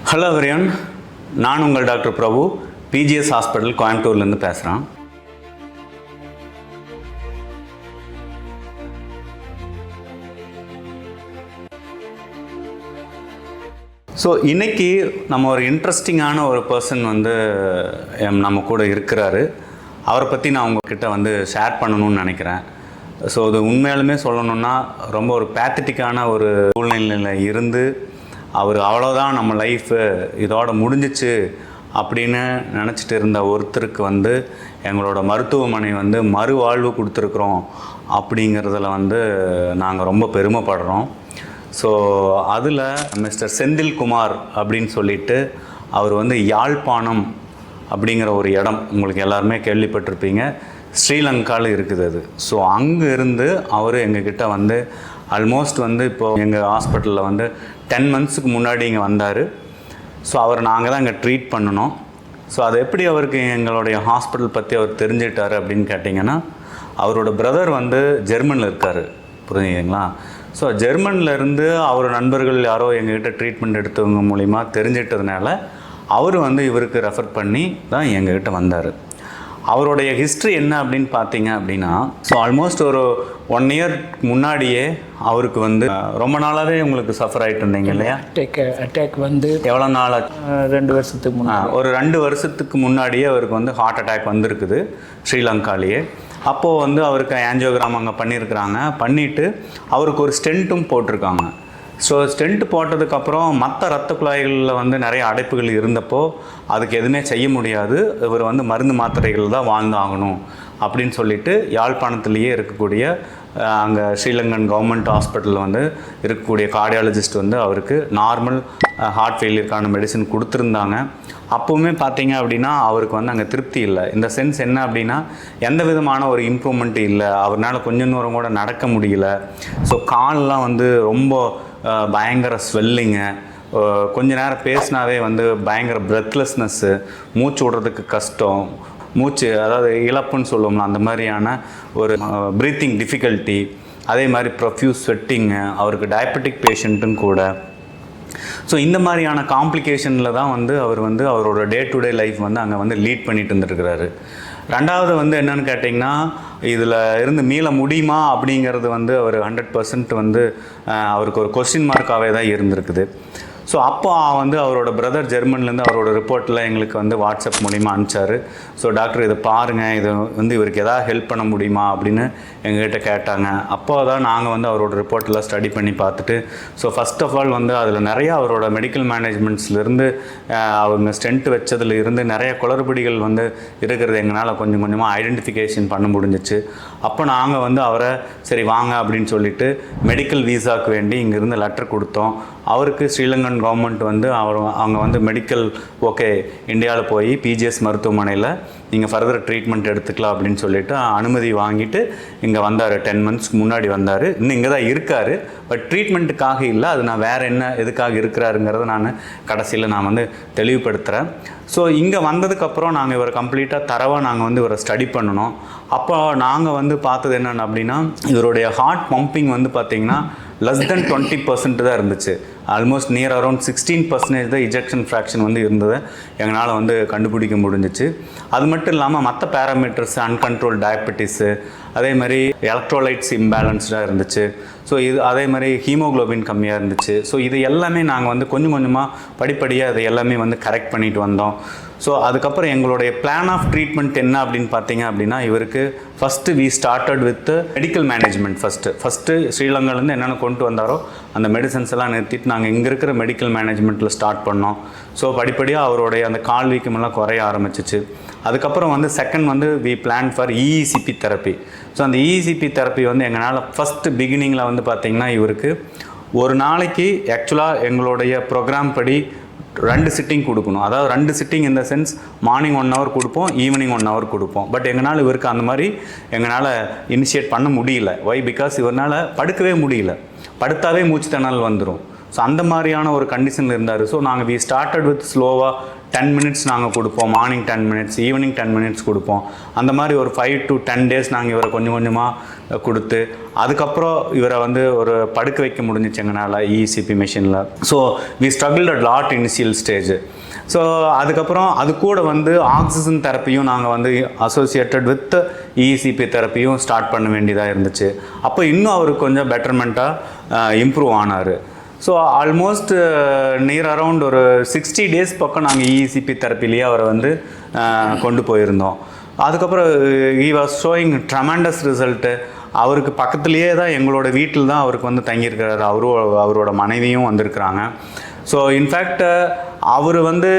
Hello everyone, நான் உங்கள் doctor பிரபு, BGS hospital கோயம்புத்தூர்லேருந்து பேசுகிறேன். ஸோ இன்றைக்கி நம்ம ஒரு இன்ட்ரெஸ்டிங்கான ஒரு பர்சன் நம்ம கூட இருக்கிறாரு. அவரை பற்றி நான் உங்கள்கிட்ட ஷேர் பண்ணணும்னு நினைக்கிறேன். ஸோ அது உண்மையாலுமே சொல்லணுன்னா ரொம்ப ஒரு பேத்தட்டிக்கான ஒரு சூழ்நிலையில் இருந்து அவர் அவ்வளோதான் நம்ம லைஃபு இதோட முடிஞ்சிச்சு அப்படின்னு நினச்சிட்டு இருந்த ஒருத்தருக்கு எங்களோட மருத்துவமனை மறுவாழ்வு கொடுத்துருக்குறோம் அப்படிங்கிறதுல நாங்கள் ரொம்ப பெருமைப்படுறோம். ஸோ அதில் மிஸ்டர் செந்தில்குமார் அப்படின்னு சொல்லிட்டு அவர் யாழ்ப்பாணம் அப்படிங்கிற ஒரு இடம் உங்களுக்கு எல்லாருமே கேள்விப்பட்டிருப்பீங்க, ஸ்ரீலங்காவில் இருக்குது அது. ஸோ அங்கே இருந்து அவர் எங்ககிட்ட ஆல்மோஸ்ட் இப்போது எங்கள் ஹாஸ்பிட்டலில் 10 monthsக்கு முன்னாடி இங்கே வந்தார். ஸோ அவரை நாங்கள் தான் இங்கே ட்ரீட் பண்ணணும். ஸோ அது எப்படி அவருக்கு எங்களுடைய ஹாஸ்பிட்டல் பற்றி அவர் தெரிஞ்சுக்கிட்டார் அப்படின்னு கேட்டிங்கன்னா, அவரோட பிரதர் ஜெர்மனியில் இருக்கார், புரிஞ்சுங்களா? ஸோ ஜெர்மனிலேருந்து அவர் நண்பர்கள் யாரோ எங்ககிட்ட ட்ரீட்மெண்ட் எடுத்தவங்க மூலிமா தெரிஞ்சிட்டதுனால அவர் இவருக்கு ரெஃபர் பண்ணி தான் எங்ககிட்ட வந்தார். அவருடைய ஹிஸ்ட்ரி என்ன அப்படின்னு பார்த்தீங்க அப்படின்னா, ஸோ ஆல்மோஸ்ட் ஒரு 1 year முன்னாடியே அவருக்கு ரொம்ப நாளாகவே உங்களுக்கு சஃபர் ஆகிட்டு இருந்தீங்க இல்லையா? அட்டாக் எவ்வளோ நாள்? 2 வருஷத்துக்கு முன்னாடி. ஒரு 2 வருஷத்துக்கு முன்னாடியே அவருக்கு ஹார்ட் அட்டாக் வந்திருக்குது ஸ்ரீலங்காலேயே. அப்போது அவருக்கு ஆஞ்சியோகிராம் அங்கே பண்ணியிருக்கிறாங்க. பண்ணிவிட்டு அவருக்கு ஒரு ஸ்டென்ட்டும் போட்டிருக்காங்க. ஸோ ஸ்டென்ட் போட்டதுக்கப்புறம் மற்ற இரத்த குழாய்களில் நிறைய அடைப்புகள் இருந்தப்போ அதுக்கு எதுவுமே செய்ய முடியாது, இவர் மருந்து மாத்திரைகள் தான் வாழ்ந்தாகணும் அப்படின்னு சொல்லிட்டு யாழ்ப்பாணத்துலேயே இருக்கக்கூடிய அங்கே ஸ்ரீலங்கன் கவர்மெண்ட் ஹாஸ்பிட்டலில் இருக்கக்கூடிய கார்டியாலஜிஸ்ட் அவருக்கு நார்மல் ஹார்ட் ஃபெயிலியருக்கான மெடிசன் கொடுத்துருந்தாங்க. அப்போவுமே பார்த்தீங்க அப்படின்னா அவருக்கு அங்கே திருப்தி இல்லை. இந்த சென்ஸ் என்ன அப்படின்னா, எந்த விதமான ஒரு இம்ப்ரூவ்மெண்ட் இல்லை. அவரால் கொஞ்சம் தூரம் கூட நடக்க முடியல. ஸோ கால்லாம் ரொம்ப பயங்கர ஸ்வெல்லிங்கு, கொஞ்ச நேரம் பேசினாவே பயங்கர பிரெத்லெஸ்னஸ்ஸு, மூச்சு விடுறதுக்கு கஷ்டம், மூச்சு அதாவது இழப்புன்னு சொல்லுவோம்ல அந்த மாதிரியான ஒரு ப்ரீத்திங் டிஃபிகல்ட்டி, அதே மாதிரி ப்ரொஃப்யூஸ் ஸ்வெட்டிங்கு, அவருக்கு டயபெட்டிக் பேஷண்ட்டுன்னு கூட. ஸோ இந்த மாதிரியான காம்ப்ளிகேஷனில் தான் அவர் அவரோட டே டு டே லைஃப் அங்கே லீட் பண்ணிட்டு இருந்துருக்கிறாரு. ரெண்டாவது என்னென்னு கேட்டிங்கன்னா, இதில் இருந்து மீள முடியுமா அப்படிங்கிறது அவர் 100% அவருக்கு ஒரு கொஸ்டின் மார்க்காகவே தான் இருந்திருக்குது. ஸோ அப்போ அவரோட பிரதர் ஜெர்மன்லேருந்து அவரோட ரிப்போர்ட்டில் எங்களுக்கு வாட்ஸ்அப் மூலிமா அனுப்பிச்சார். ஸோ டாக்டர் இதை பாருங்கள், இது இவருக்கு எதாவது ஹெல்ப் பண்ண முடியுமா அப்படின்னு எங்ககிட்ட கேட்டாங்க. அப்போ தான் நாங்கள் அவரோட ரிப்போர்ட்டெல்லாம் ஸ்டடி பண்ணி பார்த்துட்டு, ஸோ ஃபஸ்ட் ஆஃப் ஆல் அதில் நிறையா அவரோட மெடிக்கல் மேனேஜ்மெண்ட்ஸ்லேருந்து அவங்க ஸ்டென்ட் வச்சதில் இருந்து நிறைய குளறுபடிகள் இருக்கிறது எங்களால் கொஞ்சம் கொஞ்சமாக ஐடென்டிஃபிகேஷன் பண்ண முடிஞ்சிச்சு. அப்போ நாங்கள் அவரை சரி வாங்க அப்படின்னு சொல்லிட்டு மெடிக்கல் வீசாவுக்கு வேண்டி இங்கேருந்து லெட்டர் கொடுத்தோம். அவருக்கு ஸ்ரீலங்கன் கவர்மெண்ட் அவங்க மெடிக்கல் ஓகே இந்தியாவில் போய் பிஜிஎஸ் மருத்துவமனையில் நீங்கள் ஃபர்தர் ட்ரீட்மெண்ட் எடுத்துக்கலாம் அப்படின்னு சொல்லிட்டு அனுமதி வாங்கிட்டு இங்கே வந்தார். 10 monthsக்கு முன்னாடி வந்தார். இன்னும் இங்கே தான் இருக்கார். பட் ட்ரீட்மெண்ட்டுக்காக இல்லை, அது நான் வேறு என்ன எதுக்காக இருக்கிறாருங்கிறத நான் கடைசியில் நான் தெளிவுபடுத்துகிறேன். ஸோ இங்கே வந்ததுக்கப்புறம் நாங்கள் இவரை கம்ப்ளீட்டாக தரவாக நாங்கள் இவரை ஸ்டடி பண்ணணும். அப்போ நாங்கள் பார்த்தது என்னென்னு அப்படின்னா, இவருடைய ஹார்ட் பம்பிங் பார்த்திங்கன்னா லெஸ் தென் 20% தான் இருந்துச்சு. ஆல்மோஸ்ட் நியர் அரௌண்ட் 16% தான் இஜெக்ஷன் ஃப்ராக்ஷன் இருந்ததை எங்களால் கண்டுபிடிக்க முடிஞ்சிச்சு. அது மட்டும் இல்லாமல் மற்ற பேராமீட்டர்ஸ், அன்கண்ட்ரோல் டயபெட்டிஸு, அதே மாதிரி எலக்ட்ரோலைட்ஸ் இம்பேலன்ஸ்டாக இருந்துச்சு. ஸோ இது அதே மாதிரி ஹீமோக்ளோபின் கம்மியாக இருந்துச்சு. ஸோ இது எல்லாமே நாங்கள் கொஞ்சம் கொஞ்சமாக படிப்படியாக அதை எல்லாமே கரெக்ட் பண்ணிட்டு வந்தோம். ஸோ அதுக்கப்புறம் எங்களுடைய பிளான் ஆஃப் ட்ரீட்மெண்ட் என்ன அப்படின்னு பார்த்தீங்க அப்படின்னா, இவருக்கு first we started with medical management. First ஸ்ரீலங்காலேருந்து என்னென்ன கொண்டு வந்தாரோ அந்த மெடிசன்ஸ் எல்லாம் நிறுத்திட்டு நாங்கள் இங்கே இருக்கிற மெடிக்கல் மேனேஜ்மெண்ட்டில் ஸ்டார்ட் பண்ணோம். ஸோ படிப்படியாக அவருடைய அந்த கால் வீக்கமெல்லாம் குறைய ஆரம்பிச்சிச்சு. அதுக்கப்புறம் second we plan for EECP therapy. So அந்த இஇசிபி தெரப்பி எங்களால் ஃபஸ்ட்டு பிகினிங்கில் பார்த்திங்கன்னா இவருக்கு ஒரு நாளைக்கு ஆக்சுவலாக எங்களுடைய ப்ரோக்ராம் படி 2 சிட்டிங் கொடுக்கணும். அதாவது 2 சிட்டிங் இந்த சென்ஸ் மார்னிங் 1 hour கொடுப்போம், ஈவினிங் 1 hour கொடுப்போம். பட் எங்களால் இவருக்கு அந்த மாதிரி எங்களால் இனிஷியேட் பண்ண முடியல. வை? பிகாஸ் இவரால் படுக்கவே முடியல, படுத்தாவே மூச்சு திணறல் வந்துடும். ஸோ அந்த மாதிரியான ஒரு கண்டிஷனில் இருந்தார். ஸோ நாங்கள் வி ஸ்டார்டட் வித் ஸ்லோவாக 10 minutes நாங்கள் கொடுப்போம், மார்னிங் 10 minutes, ஈவினிங் 10 minutes கொடுப்போம். அந்த மாதிரி ஒரு 5 to 10 days நாங்கள் இவரை கொஞ்சம் கொஞ்சமாக கொடுத்து அதுக்கப்புறம் இவரை வந்து ஒரு படுக்க வைக்க முடிஞ்சிச்சு எங்களால் இசிபி மிஷினில். So we struggled a lot initial stage. So அதுக்கப்புறம் அது கூட வந்து ஆக்சிஜன் தெரப்பியும் நாங்கள் வந்து அசோசியேட்டட் வித் இசிபி தெரப்பியும் ஸ்டார்ட் பண்ண வேண்டியதாக இருந்துச்சு. அப்போ இன்னும் அவருக்கு கொஞ்சம் பெட்டர்மெண்ட்டாக இம்ப்ரூவ் ஆனார். ஸோ ஆல்மோஸ்ட் நியர் அரவுண்ட் ஒரு 60 days பக்கம் நாங்கள் இசிபி தெரப்பிலேயே அவரை வந்து கொண்டு போயிருந்தோம். அதுக்கப்புறம் he was showing tremendous result. அவருக்கு பக்கத்துலேயே தான் எங்களோட வீட்டில் தான் அவருக்கு வந்து தங்கியிருக்கிறாரு. அவரோட மனைவியும் வந்திருக்கிறாங்க. ஸோ இன்ஃபேக்ட் அவர் வந்து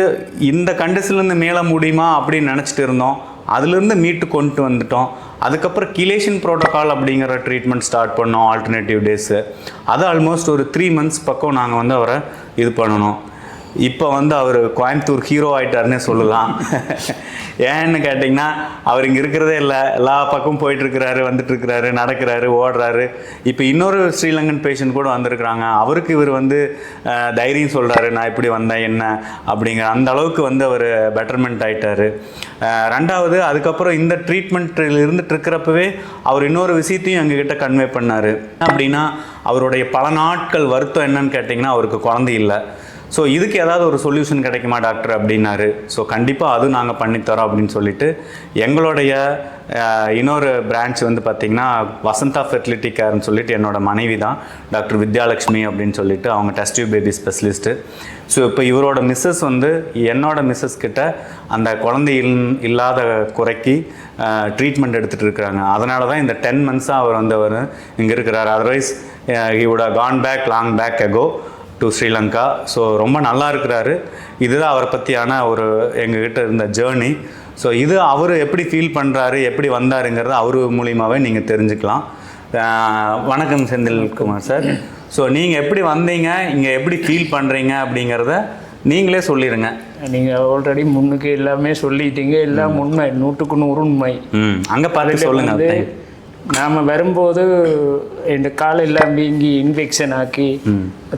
இந்த கண்டிஷன்லேருந்து மேலே முடியுமா அப்படின்னு நினச்சிட்டு இருந்தோம். அதுலேருந்து மீட்டு கொண்டு வந்துட்டோம். அதுக்கப்புறம் கிலேஷன் ப்ரோட்டோக்கால் அப்படிங்கிற ட்ரீட்மெண்ட் ஸ்டார்ட் பண்ணோம் ஆல்டர்னேட்டிவ் டேஸு. அது ஆல்மோஸ்ட் ஒரு 3 months பக்கம் நாங்கள் வந்து அவரை இது பண்ணணும். இப்போ வந்து அவர் கோயம்புத்தூர் ஹீரோ ஆகிட்டாருன்னே சொல்லலாம். ஏன்னு கேட்டிங்கன்னா அவர் இங்கே இருக்கிறதே இல்லை, எல்லா பக்கமும் போயிட்டுருக்கிறாரு, வந்துட்டுருக்கிறாரு, நடக்கிறாரு, ஓடுறாரு. இப்போ இன்னொரு ஸ்ரீலங்கன் பேஷண்ட் கூட வந்திருக்கிறாங்க. அவருக்கு இவர் வந்து தைரியம் சொல்கிறாரு, நான் இப்படி வந்தேன் என்ன அப்படிங்கிற அந்த அளவுக்கு வந்து அவர் பெட்டர்மெண்ட் ஆகிட்டார். ரெண்டாவது அதுக்கப்புறம் இந்த ட்ரீட்மெண்ட்டில் இருந்துட்டு இருக்கிறப்பவே அவர் இன்னொரு விஷயத்தையும் எங்ககிட்ட கன்வே பண்ணார். அப்படின்னா அவருடைய பல நாட்கள் வருத்தம் என்னன்னு கேட்டிங்கன்னா அவருக்கு குழந்தை இல்லை. ஸோ இதுக்கு ஏதாவது ஒரு சொல்யூஷன் கிடைக்குமா டாக்டர் அப்படின்னாரு. ஸோ கண்டிப்பாக அது நாங்கள் பண்ணித்தரோம் அப்படின்னு சொல்லிட்டு எங்களுடைய இன்னொரு பிரான்ச் வந்து பார்த்திங்கன்னா வசந்தா ஃபெர்டிலிட்டி கேர்னு சொல்லிட்டு என்னோடய மனைவி தான் டாக்டர் வித்யாலக்ஷ்மி அப்படின்னு சொல்லிட்டு அவங்க test tube baby specialist. So இப்போ இவரோட மிஸ்ஸஸ் வந்து என்னோட மிஸ்ஸஸ் கிட்ட அந்த குழந்தை இல்லாத குறைக்கு ட்ரீட்மெண்ட் எடுத்துகிட்டு இருக்கிறாங்க. அதனால தான் இந்த 10 months அவர் வந்து அவர் இங்கே இருக்கிறார். Otherwise he would have gone back long back ago to Sri Lanka. So ரொம்ப நல்லா இருக்கிறாரு. இதுதான் அவரை பற்றியான ஒரு எங்ககிட்ட இருந்த ஜேர்னி. ஸோ இது அவர் எப்படி ஃபீல் பண்ணுறாரு, எப்படி வந்தாருங்கிறத அவர் மூலியமாகவே நீங்கள் தெரிஞ்சுக்கலாம். வணக்கம் செந்தில்குமார் சார். ஸோ நீங்கள் எப்படி வந்தீங்க, இங்கே எப்படி ஃபீல் பண்ணுறீங்க அப்படிங்கிறத நீங்களே சொல்லிடுங்க. நீங்கள் ஆல்ரெடி முன்னுக்கு எல்லாமே சொல்லிட்டீங்க. எல்லாம் உண்மை, 100க்கு 100 உண்மை. அங்கே பார்த்து சொல்லுங்கள். நாம் வரும்போது இந்த காலெல்லாம் வீங்கி இன்ஃபெக்ஷன் ஆக்கி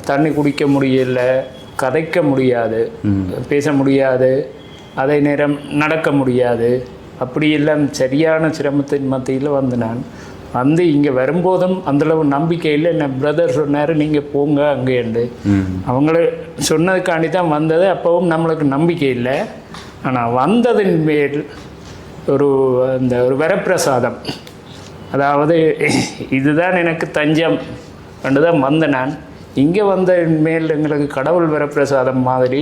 தண்ணி குடிக்க முடியல, கதைக்க முடியாது, பேச முடியாது, அதே நேரம் நடக்க முடியாது. அப்படியெல்லாம் சரியான சிரமத்தின் மத்தியில் வந்து நான் வந்து இங்கே வரும்போதும் அந்தளவு நம்பிக்கை இல்லை. என் பிரதர் சொன்னார் நீங்கள் போங்க அங்கேண்டு. அவங்கள சொன்னதுக்காண்டி தான் வந்தது. அப்போவும் நம்மளுக்கு நம்பிக்கை இல்லை. ஆனால் வந்ததின் மேல் ஒரு வரப்பிரசாதம், அதாவது இதுதான் எனக்கு தஞ்சம் கண்டு தான் வந்த நான். இங்கே வந்த மேல் எங்களுக்கு கடவுள் வரப்பிரசாதம் மாதிரி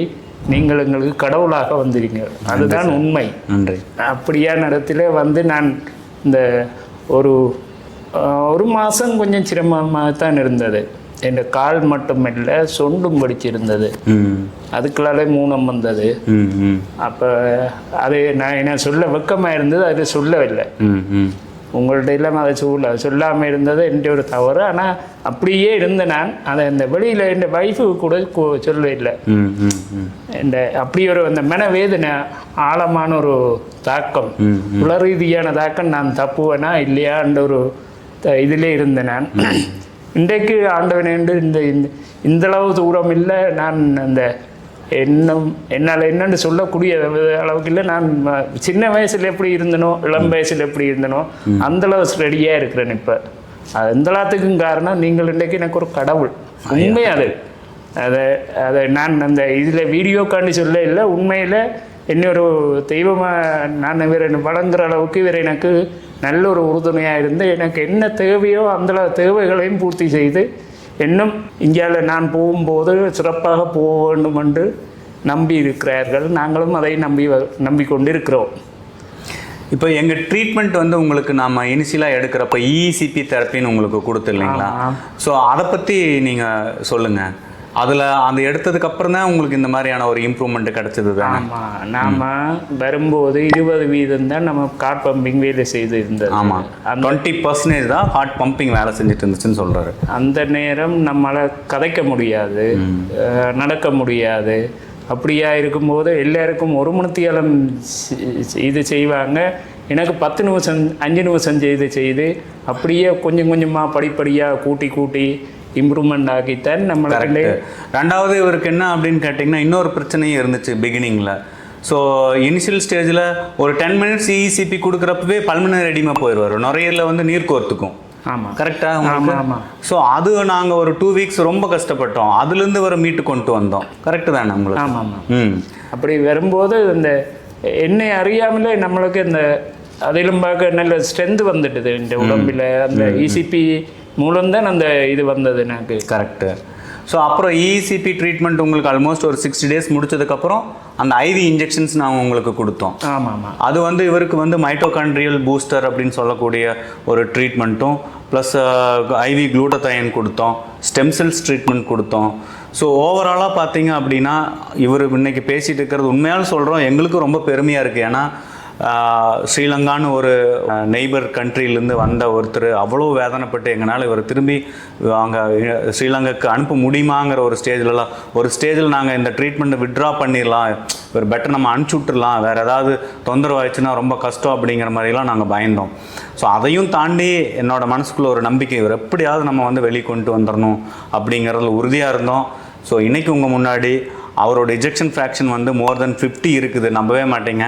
நீங்கள் எங்களுக்கு கடவுளாக வந்திருங்க. அதுதான் உண்மை. நன்றி. அப்படியான இடத்துல வந்து நான் இந்த ஒரு மாதம் கொஞ்சம் சிரமமாக தான் இருந்தது. என் கால் மட்டுமில்லை, சொண்டும் படிச்சிருந்தது. அதுக்குள்ளாலே மூலம் வந்தது. அப்போ அது நான் என்ன சொல்ல வெக்கமாக இருந்தது, அது சொல்லவில்லை. உங்கள்ட்ட இல்லாமல் அதை சொல்லாமல் இருந்தது என்ற ஒரு தவறு. ஆனால் அப்படியே இருந்த நான் அதை அந்த வெளியில் என் வைஃபுக்கு கூட சொல்லவில்லை. அப்படி அந்த மனவேதனை, ஆழமான ஒரு தாக்கம், உள ரீதியான தாக்கம், நான் தப்புவேனா இல்லையான்ற ஒரு இதிலே இருந்தேன் நான். இன்றைக்கு ஆண்டவன் என்று இந்தளவு தூரம் இல்லை. நான் அந்த என்னால் என்னென்னு சொல்லக்கூடிய அளவுக்கு இல்லை. நான் சின்ன வயசில் எப்படி இருந்தனோ, இளம் வயசில் எப்படி இருந்தனோ அந்தளவு ரெடியாக இருக்கிறேன். இப்போ அது எந்தளவுக்கும் காரணம் நீங்கள் இன்றைக்கு எனக்கு ஒரு கடவுள். உண்மை அதை நான் அந்த இதில் வீடியோக்காண்டி சொல்ல இல்லை. உண்மையில் இன்னொரு தெய்வமாக நான் இவர் வழங்குற அளவுக்கு இவர் எனக்கு நல்ல ஒரு உறுதுணையாக இருந்து எனக்கு என்ன தேவையோ அந்த தேவைகளையும் பூர்த்தி செய்து இன்னும் இந்தியாவில் நான் போகும்போது சிறப்பாக போக வேண்டும் என்று நம்பி இருக்கிறார்கள். நாங்களும் அதை நம்பிக்கொண்டிருக்கிறோம். இப்போ எங்கள் ட்ரீட்மெண்ட் வந்து உங்களுக்கு நாம் இனிஷியலாக எடுக்கிறப்ப இசிபி தெரப்பின்னு உங்களுக்கு கொடுத்து இல்லைங்களா? ஸோ அதை பற்றி நீங்கள் சொல்லுங்கள். அதில் அந்த எடுத்ததுக்கப்புறம் தான் உங்களுக்கு இந்த மாதிரியான ஒரு இம்ப்ரூவ்மெண்ட் கிடச்சிது தான். ஆமாம், நாம் வரும்போது 20% தான் நம்ம ஹார்ட் பம்பிங் வேலை செய்து இருந்தது. ஆமாம், 20% தான் ஹார்ட் பம்பிங் வேலை செஞ்சுட்டு இருந்துச்சுன்னு சொல்கிறாரு. அந்த நேரம் நம்மளால் கதைக்க முடியாது, நடக்க முடியாது. அப்படியா இருக்கும்போது எல்லாருக்கும் 1 மணித்தியாலம் இது செய்வாங்க. எனக்கு 10 நிமிஷம் 5 நிமிஷம் செய்து அப்படியே கொஞ்சம் கொஞ்சமாக படிப்படியாக கூட்டி இம்ப்ரூவ்மெண்ட் ஆகித்தான் நம்மளுக்கு. ரெண்டாவது இவருக்கு என்ன அப்படின்னு கேட்டிங்கன்னா இன்னொரு பிரச்சனையும் இருந்துச்சு பிகினிங்கில். ஸோ இனிஷியல் ஸ்டேஜில் ஒரு 10 minutes இசிபி கொடுக்குறப்பவே பல்மனரி எடிமா போயிடுவார். நுரையீரலில் வந்து நீர் கோர்த்துக்கும். ஆமாம் கரெக்டாக? ஆமாம் ஆமாம். ஸோ அது நாங்கள் ஒரு 2 வீக்ஸ் ரொம்ப கஷ்டப்பட்டோம். அதுலேருந்து வர மீட்டு கொண்டு வந்தோம். கரெக்டு தானே உங்களுக்கு? ஆமாம் ஆமாம். அப்படி வரும்போது இந்த என்னை அறியாமலே நம்மளுக்கு இந்த அதிலும் பார்க்க நல்ல ஸ்ட்ரென்த் வந்துட்டுது இந்த உடம்பில். அந்த இசிபி மூலம்தான் அந்த இது வந்தது எனக்கு. கரெக்டு. ஸோ அப்புறம் இசிபி ட்ரீட்மெண்ட் உங்களுக்கு ஆல்மோஸ்ட் ஒரு 60 days முடிச்சதுக்கப்புறம் அந்த ஐவி இன்ஜெக்ஷன்ஸ் நாங்கள் உங்களுக்கு கொடுத்தோம். ஆமாம் ஆமாம். அது வந்து இவருக்கு வந்து மைட்டோகாண்ட்ரியல் பூஸ்டர் அப்படின்னு சொல்லக்கூடிய ஒரு ட்ரீட்மெண்ட்டும் ப்ளஸ் ஐவி குளூட்டதைன் கொடுத்தோம், ஸ்டெம் செல்ஸ் ட்ரீட்மெண்ட் கொடுத்தோம். ஸோ ஓவராலாக பார்த்தீங்க அப்படின்னா இவர் இன்னைக்கு பேசிகிட்டு இருக்கிறது உண்மையாலும் சொல்கிறோம், எங்களுக்கும் ரொம்ப பெருமையாக இருக்குது. ஏன்னா ஸ்ரீலங்கான்னு ஒரு நெய்பர் கண்ட்ரிலேருந்து வந்த ஒருத்தர் அவ்வளோ வேதனைப்பட்டு எங்களால் இவர் திரும்பி அங்கே ஸ்ரீலங்காவுக்கு அனுப்ப முடியுமாங்கிற ஒரு ஸ்டேஜில் நாங்கள் இந்த ட்ரீட்மெண்ட்டை விட்ரா பண்ணிடலாம், இவர் பெட்டர் நம்ம அனுப்பிச்சி விட்டுடலாம், வேறு ஏதாவது தொந்தரவு ஆயிடுச்சுன்னா ரொம்ப கஷ்டம் அப்படிங்கிற மாதிரிலாம் நாங்கள் பயந்தோம். ஸோ அதையும் தாண்டி என்னோடய மனசுக்குள்ளே ஒரு நம்பிக்கை, இவர் எப்படியாவது நம்ம வந்து வெளியே கொண்டு வந்துடணும் அப்படிங்கிறதுல உறுதியாக இருந்தோம். ஸோ இன்றைக்கி உங்கள் முன்னாடி அவரோட இஜெக்ஷன் ஃப்ராக்ஷன் வந்து மோர் தென் 50 இருக்குது. நம்பவே மாட்டீங்க,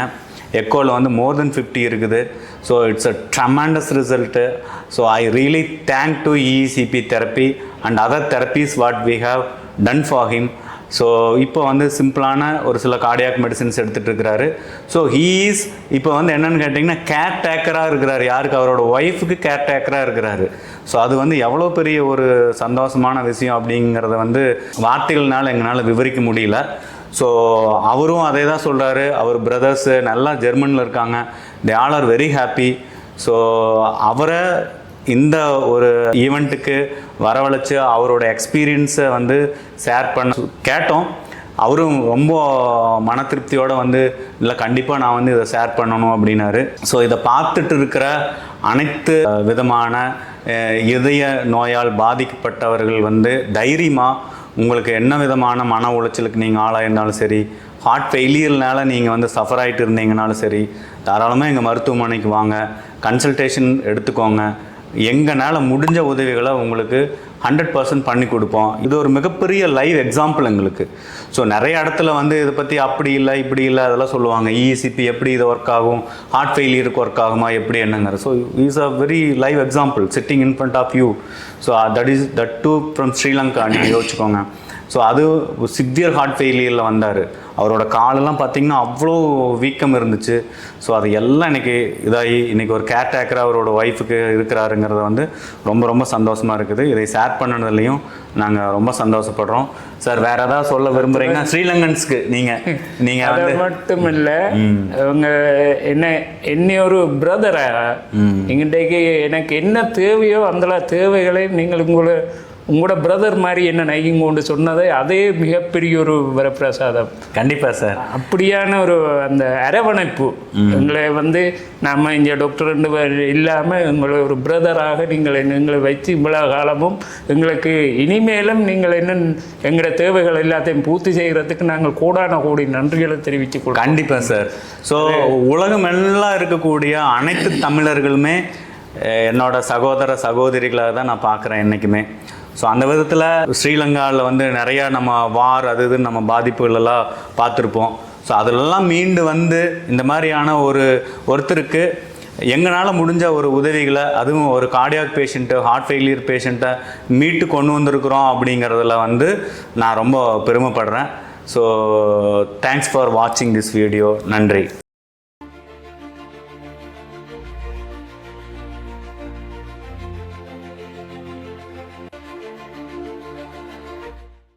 எக்கோவில் வந்து மோர் தென் 50 இருக்குது. So it's a tremendous result. So I really thank to ECP therapy and other therapies what we have done for him. So இப்போ வந்து சிம்பிளான ஒரு சில கார்டியாக் மெடிசின்ஸ் எடுத்துகிட்டு இருக்கிறாரு. ஸோ ஹீஸ் இப்போ வந்து என்னென்னு கேட்டிங்கன்னா கேர் டேக்கராக இருக்கிறாரு. யாருக்கு? அவரோட ஒய்ஃபுக்கு கேர் டேக்கராக இருக்கிறாரு. ஸோ அது வந்து எவ்வளோ பெரிய ஒரு சந்தோஷமான விஷயம் அப்படிங்கிறத வந்து வார்த்தைகள்னால எங்களால் விவரிக்க முடியல. ஸோ அவரும் அதே தான் சொல்கிறாரு. அவர் பிரதர்ஸு நல்லா ஜெர்மனியில் இருக்காங்க, they all are very happy. So அவரை இந்த ஒரு ஈவெண்ட்டுக்கு வரவழைச்சு அவரோட எக்ஸ்பீரியன்ஸை வந்து ஷேர் பண்ண கேட்டோம். அவரும் ரொம்ப மன திருப்தியோடு வந்து இல்லை கண்டிப்பாக நான் வந்து இதை ஷேர் பண்ணணும் அப்படின்னாரு. ஸோ இதை பார்த்துட்டு இருக்கிற அனைத்து விதமான இதய நோயால் பாதிக்கப்பட்டவர்கள் வந்து தைரியமாக உங்களுக்கு என்ன விதமான மன உளைச்சலுக்கு நீங்கள் ஆளாயிருந்தாலும் சரி, ஹார்ட் ஃபெயிலியர்னால நீங்கள் வந்து சஃபர் ஆகிட்டு இருந்தீங்கனாலும் சரி, தாராளமாக எங்கள் மருத்துவமனைக்கு வாங்க, கன்சல்டேஷன் எடுத்துக்கோங்க. எங்களால் முடிஞ்ச உதவிகளை உங்களுக்கு 100% பண்ணி கொடுப்போம். இது ஒரு மிகப்பெரிய லைவ் எக்ஸாம்பிள் எங்களுக்கு. ஸோ நிறைய இடத்துல வந்து இதை பற்றி அப்படி இல்லை இப்படி இல்லை அதெல்லாம் சொல்லுவாங்க. இசிபி எப்படி இது ஒர்க் ஆகும், ஹார்ட் ஃபெயிலியருக்கு ஒர்க் ஆகுமா எப்படி என்னங்கிற. So is a very live example sitting in front of you. So that two from Sri Lanka நீங்கள் யோசிச்சுக்கோங்க. ஸோ அது சிவியர் ஹார்ட் ஃபெயிலியரில் வந்தார். அவரோட காலெல்லாம் பார்த்திங்கன்னா அவ்வளோ வீக்கம் இருந்துச்சு. ஸோ அது எல்லாம் இன்றைக்கி இதாகி இன்றைக்கி ஒரு கேர் டேக்கராக அவரோட ஒய்ஃபுக்கு இருக்கிறாருங்கிறது வந்து ரொம்ப ரொம்ப சந்தோஷமாக இருக்குது. இதை ஷேர் பண்ணதுலேயும் நாங்கள் ரொம்ப சந்தோஷப்படுறோம். சார் வேறு ஏதாவது சொல்ல விரும்புகிறீங்கன்னா ஸ்ரீலங்கன்ஸ்க்கு நீங்கள் அது மட்டும் இல்லை, அவங்க என்ன ஒரு பிரதராக இன்றைக்கு எனக்கு என்ன தேவையோ அந்த தேவைகளை நீங்கள் உங்களோட பிரதர் மாதிரி என்ன நைகிங் கொண்டு சொன்னதை அதே மிகப்பெரிய ஒரு வரப்பிரசாதம். கண்டிப்பாக சார். அப்படியான ஒரு அந்த அரவணைப்பு எங்களை வந்து நம்ம இங்கே டாக்டர் இல்லாமல் எங்களை ஒரு பிரதராக எங்களை வைத்து இவ்வளோ காலமும் எங்களுக்கு இனிமேலும் நீங்கள் எங்களோட தேவைகள் எல்லாத்தையும் பூர்த்தி செய்கிறதுக்கு நாங்கள் கோடி நன்றிகளை தெரிவித்துக்கொள்வோம். கண்டிப்பாக சார். ஸோ உலகம் எல்லாம் இருக்கக்கூடிய அனைத்து தமிழர்களுமே என்னோட சகோதர சகோதரிகளாக தான் நான் பார்க்குறேன் என்றைக்குமே. ஸோ அந்த விதத்தில் ஸ்ரீலங்காவில் வந்து நிறையா நம்ம வார் அது இதுன்னு நம்ம பாதிப்புகளெல்லாம் பார்த்துருப்போம். ஸோ அதிலெல்லாம் மீண்டு வந்து இந்த மாதிரியான ஒருத்தருக்கு எங்களால் முடிஞ்ச ஒரு உதவிகளை, அதுவும் ஒரு கார்டியாக் பேஷண்ட்டு, ஹார்ட் ஃபெயிலியர் பேஷண்ட்டை மீட்டு கொண்டு வந்திருக்கிறோம் அப்படிங்கிறதுல வந்து நான் ரொம்ப பெருமைப்படுறேன். ஸோ தேங்க்ஸ் ஃபார் வாட்சிங் திஸ் வீடியோ. நன்றி.